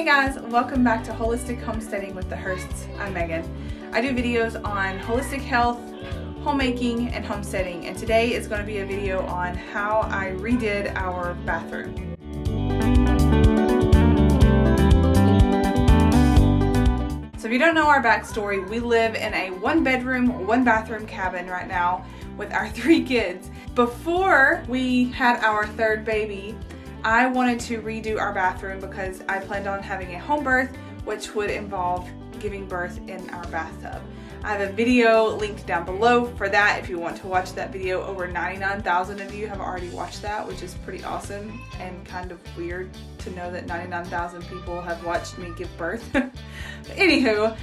guys, welcome back to Holistic Homesteading with the Hursts. I'm Megan. I do videos on holistic health, homemaking, and homesteading, and today is going to be a video on how I redid our bathroom. So if you don't know our backstory, we live in a one-bedroom, one-bathroom cabin right now with our 3 kids. Before we had our 3rd baby, I wanted to redo our bathroom because I planned on having a home birth, which would involve giving birth in our bathtub. I have a video linked down below for that if you want to watch that video. Over 99,000 of you have already watched that, which is pretty awesome and kind of weird to know that 99,000 people have watched me give birth. But anywho,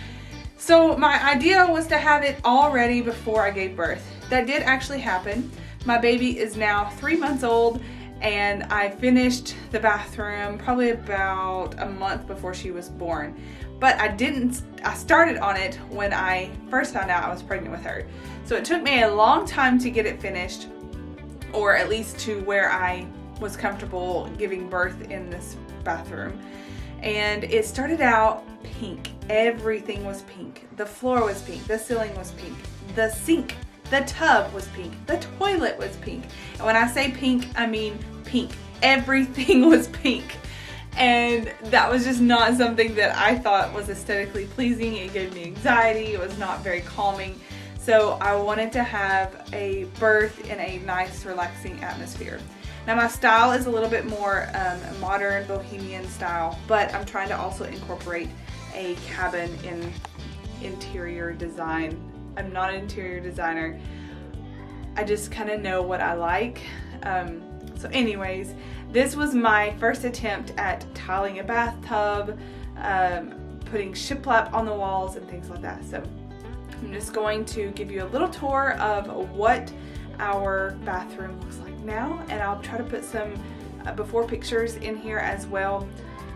so my idea was to have it all ready before I gave birth. That did actually happen. My baby is now 3 months old, and I finished the bathroom probably about a month before she was born. But I started on it when I first found out I was pregnant with her. So it took me a long time to get it finished, or at least to where I was comfortable giving birth in this bathroom. And it started out pink. Everything was pink. The floor was pink. The ceiling was pink. The sink, the tub was pink. The toilet was pink. And when I say pink, I mean pink. Everything was pink. And that was just not something that I thought was aesthetically pleasing. It gave me anxiety. It was not very calming. So I wanted to have a birth in a nice, relaxing atmosphere. Now my style is a little bit more modern, bohemian style, but I'm trying to also incorporate a cabin in interior design. I'm not an interior designer. I just kind of know what I like. So anyways, this was my first attempt at tiling a bathtub, putting shiplap on the walls and things like that. So I'm just going to give you a little tour of what our bathroom looks like now, and I'll try to put some before pictures in here as well.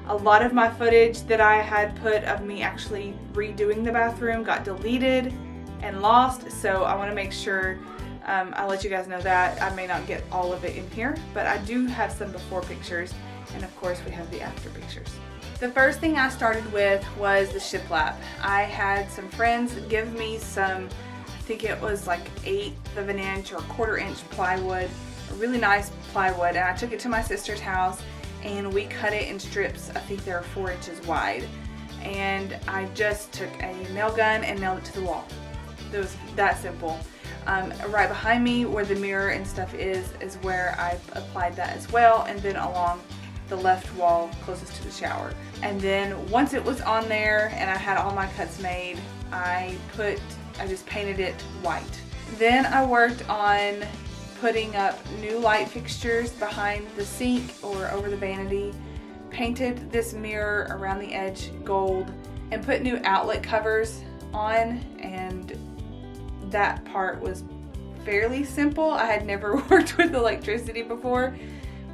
A lot of my footage that I had put of me actually redoing the bathroom got deleted and lost, so I want to make sure I'll let you guys know that. I may not get all of it in here, but I do have some before pictures, and of course we have the after pictures. The first thing I started with was the shiplap. I had some friends give me some, I think it was like 1/8 of an inch or 1/4 inch plywood, a really nice plywood, and I took it to my sister's house and we cut it in strips. I think they're 4 inches wide, and I just took a nail gun and nailed it to the wall. It was that simple. Right behind me where the mirror and stuff is where I applied that as well, and then along the left wall closest to the shower. And then once it was on there and I had all my cuts made, I just painted it white. Then I worked on putting up new light fixtures behind the sink or over the vanity, painted this mirror around the edge gold, and put new outlet covers on, and that part was fairly simple. I had never worked with electricity before,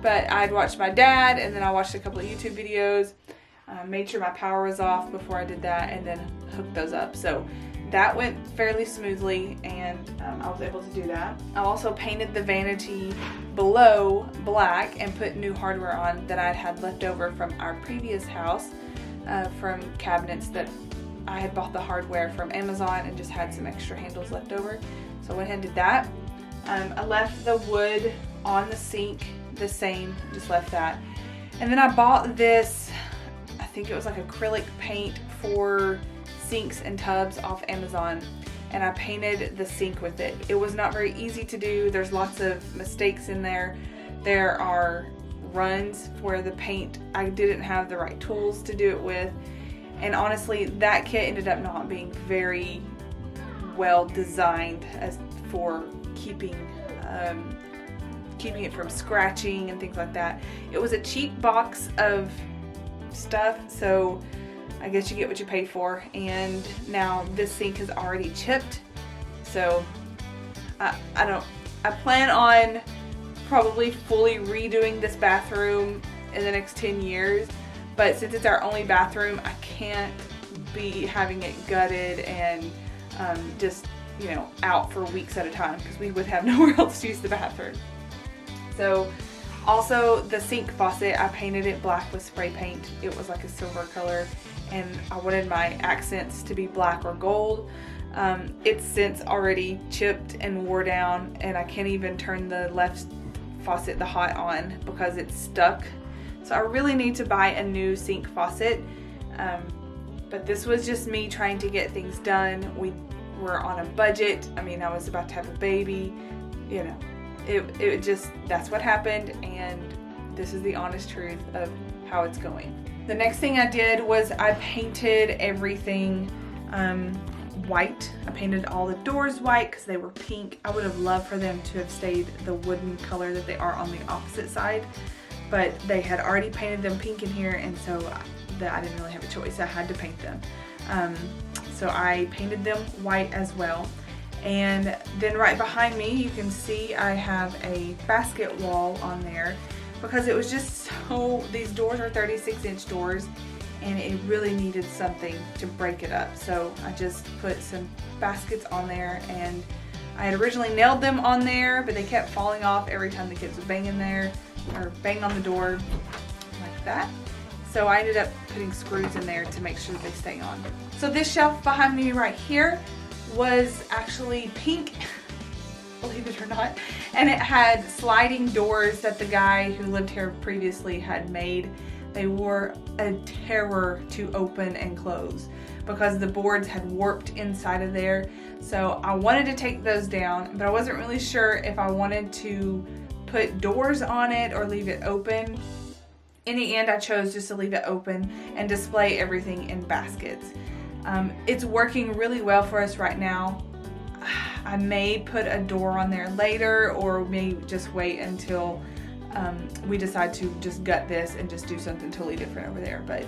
but I'd watched my dad, and then I watched a couple of YouTube videos, made sure my power was off before I did that, and then hooked those up. So that went fairly smoothly, and I was able to do that. I also painted the vanity below black and put new hardware on that I'd had left over from our previous house, from cabinets that I had bought the hardware from Amazon and just had some extra handles left over. So I went ahead and did that. I left the wood on the sink the same, just left that. And then I bought this, I think it was like acrylic paint for sinks and tubs off Amazon, and I painted the sink with it. It was not very easy to do. There's lots of mistakes in there. There are runs where the paint, I didn't have the right tools to do it with. And honestly, that kit ended up not being very well designed as for keeping it from scratching and things like that. It was a cheap box of stuff, so I guess you get what you pay for. And now this sink is already chipped, so I plan on probably fully redoing this bathroom in the next 10 years. But since it's our only bathroom, I can't be having it gutted and just, out for weeks at a time, because we would have nowhere else to use the bathroom. So Also, the sink faucet, I painted it black with spray paint. It was like a silver color, and I wanted my accents to be black or gold. It's since already chipped and wore down, and I can't even turn the left faucet, the hot, on because it's stuck. So I really need to buy a new sink faucet. But this was just me trying to get things done. We were on a budget. I mean, I was about to have a baby, you know. It just, that's what happened, and this is the honest truth of how it's going. The next thing I did was I painted everything white. I painted all the doors white because they were pink. I would have loved for them to have stayed the wooden color that they are on the opposite side, but they had already painted them pink in here, and so I didn't really have a choice. I had to paint them. So I painted them white as well. And then right behind me, you can see I have a basket wall on there because it was just so, these doors are 36-inch doors, and it really needed something to break it up. So I just put some baskets on there, and I had originally nailed them on there, but they kept falling off every time the kids would bang in there or bang on the door like that. So I ended up putting screws in there to make sure they stay on. So this shelf behind me right here was actually pink, believe it or not, and it had sliding doors that the guy who lived here previously had made. They were a terror to open and close because the boards had warped inside of there. So I wanted to take those down, but I wasn't really sure if I wanted to put doors on it or leave it open. In the end, I chose just to leave it open and display everything in baskets. It's working really well for us right now. I may put a door on there later, or may just wait until we decide to just gut this and just do something totally different over there. But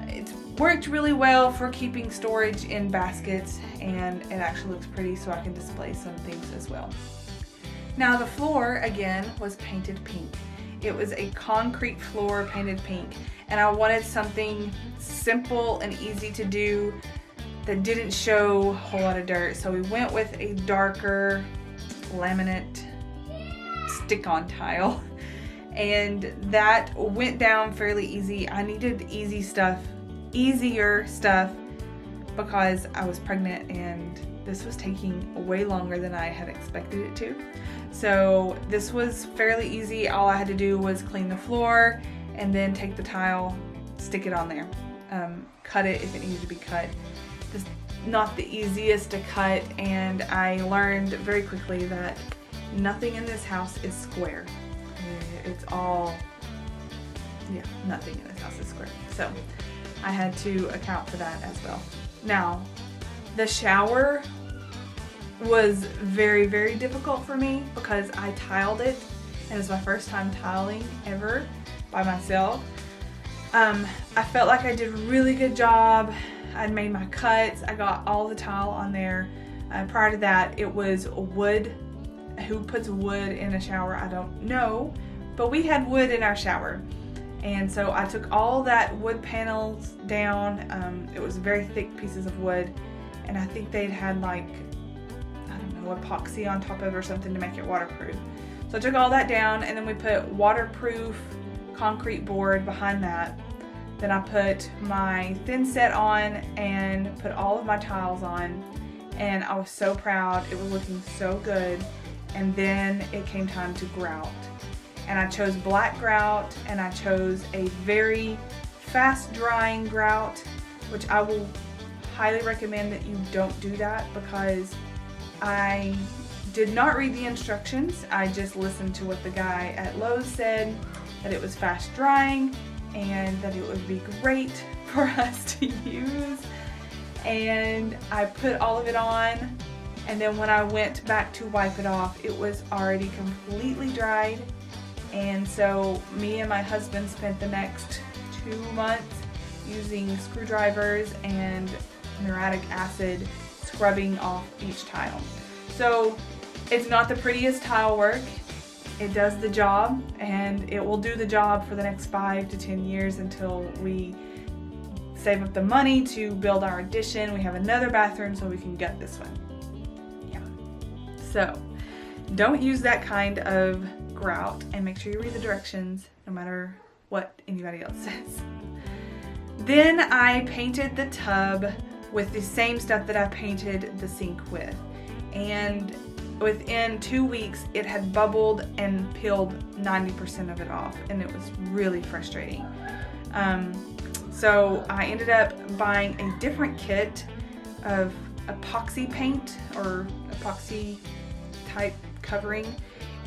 it's worked really well for keeping storage in baskets, and it actually looks pretty, so I can display some things as well. Now the floor again was painted pink. It was a concrete floor painted pink, and I wanted something simple and easy to do that didn't show a whole lot of dirt. So we went with a darker laminate stick-on tile, and that went down fairly easy. I needed easier stuff because I was pregnant, and this was taking way longer than I had expected it to. So this was fairly easy. All I had to do was clean the floor and then take the tile, stick it on there, cut it if it needed to be cut. This is not the easiest to cut, and I learned very quickly that nothing in this house is square. It's all, yeah, nothing in this house is square. So I had to account for that as well. Now, the shower was very, very difficult for me because I tiled it, and it was my first time tiling ever by myself. I felt like I did a really good job. I'd made my cuts. I got all the tile on there. Prior to that, it was wood. Who puts wood in a shower? I don't know, but we had wood in our shower. And so I took all that wood panels down. It was very thick pieces of wood, and I think they'd had like, I don't know, epoxy on top of it or something to make it waterproof. So I took all that down, and then we put waterproof concrete board behind that. Then I put my thin set on and put all of my tiles on, and I was so proud. It was looking so good. And then it came time to grout. And I chose black grout, and I chose a very fast drying grout, which I will highly recommend that you don't do that, because I did not read the instructions. I just listened to what the guy at Lowe's said, that it was fast drying and that it would be great for us to use. And I put all of it on, and then when I went back to wipe it off, it was already completely dried. And so me and my husband spent the next 2 months using screwdrivers and muriatic acid scrubbing off each tile. So it's not the prettiest tile work. It does the job, and it will do the job for the next 5 to 10 years until we save up the money to build our addition. We have another bathroom, so we can gut this one. Yeah. So don't use that kind of grout, and make sure you read the directions no matter what anybody else says. Then I painted the tub with the same stuff that I painted the sink with, and within 2 weeks it had bubbled and peeled 90% of it off, and it was really frustrating. So I ended up buying a different kit of epoxy paint or epoxy type covering,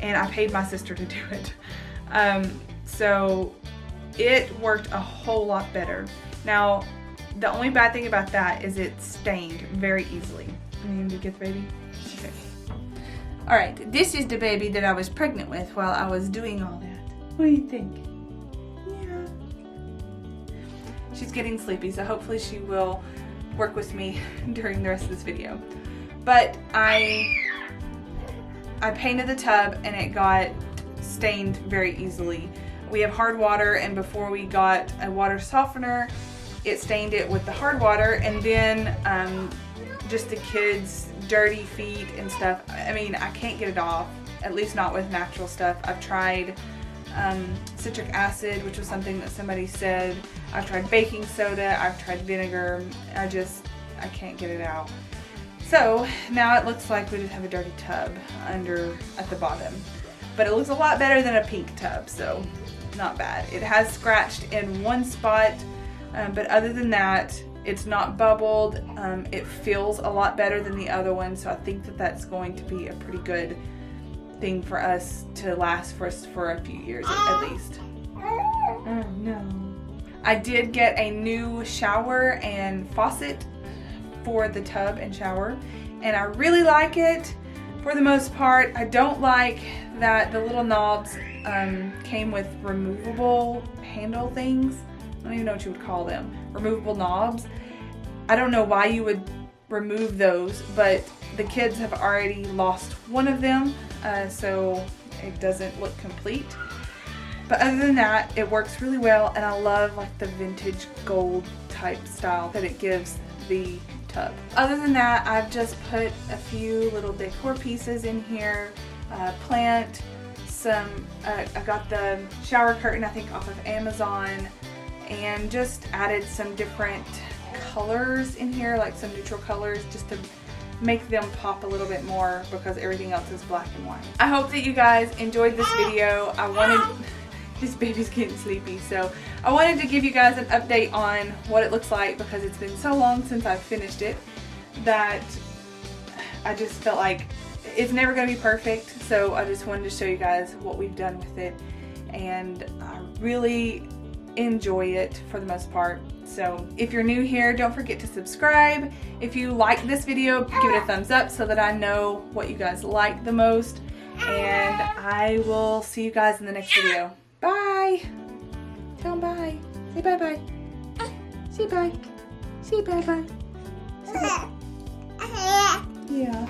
and I paid my sister to do it. So it worked a whole lot better. Now, the only bad thing about that is it stained very easily. You need to get the baby? Okay. Alright, this is the baby that I was pregnant with while I was doing all that. What do you think? Yeah. She's getting sleepy, so hopefully she will work with me during the rest of this video. But I painted the tub and it got stained very easily. We have hard water, and before we got a water softener, it stained it with the hard water, and then just the kids' dirty feet and stuff. I mean, I can't get it off, at least not with natural stuff. I've tried citric acid, which was something that somebody said. I've tried baking soda, I've tried vinegar. I can't get it out. So now it looks like we just have a dirty tub at the bottom. But it looks a lot better than a pink tub, so not bad. It has scratched in one spot, but other than that, it's not bubbled. It feels a lot better than the other one, so I think that that's going to be a pretty good thing for us to last for us for a few years at least. Oh no. I did get a new shower and faucet for the tub and shower, and I really like it for the most part. I don't like that the little knobs came with removable handle things. I don't even know what you would call them. Removable knobs. I don't know why you would remove those, but the kids have already lost one of them, so it doesn't look complete. But other than that, it works really well, and I love like the vintage gold type style that it gives the tub. Other than that, I've just put a few little decor pieces in here, plant, I got the shower curtain I think off of Amazon, and just added some different colors in here, like some neutral colors, just to make them pop a little bit more because everything else is black and white. I hope that you guys enjoyed this video. This baby's getting sleepy, so I wanted to give you guys an update on what it looks like because it's been so long since I've finished it that I just felt like it's never going to be perfect, so I just wanted to show you guys what we've done with it, and I really enjoy it for the most part. So if you're new here, don't forget to subscribe. If you like this video, give it a thumbs up so that I know what you guys like the most, and I will see you guys in the next video. Bye! Tell them bye. Say bye-bye. Say bye. Say bye-bye. Say bye. Yeah.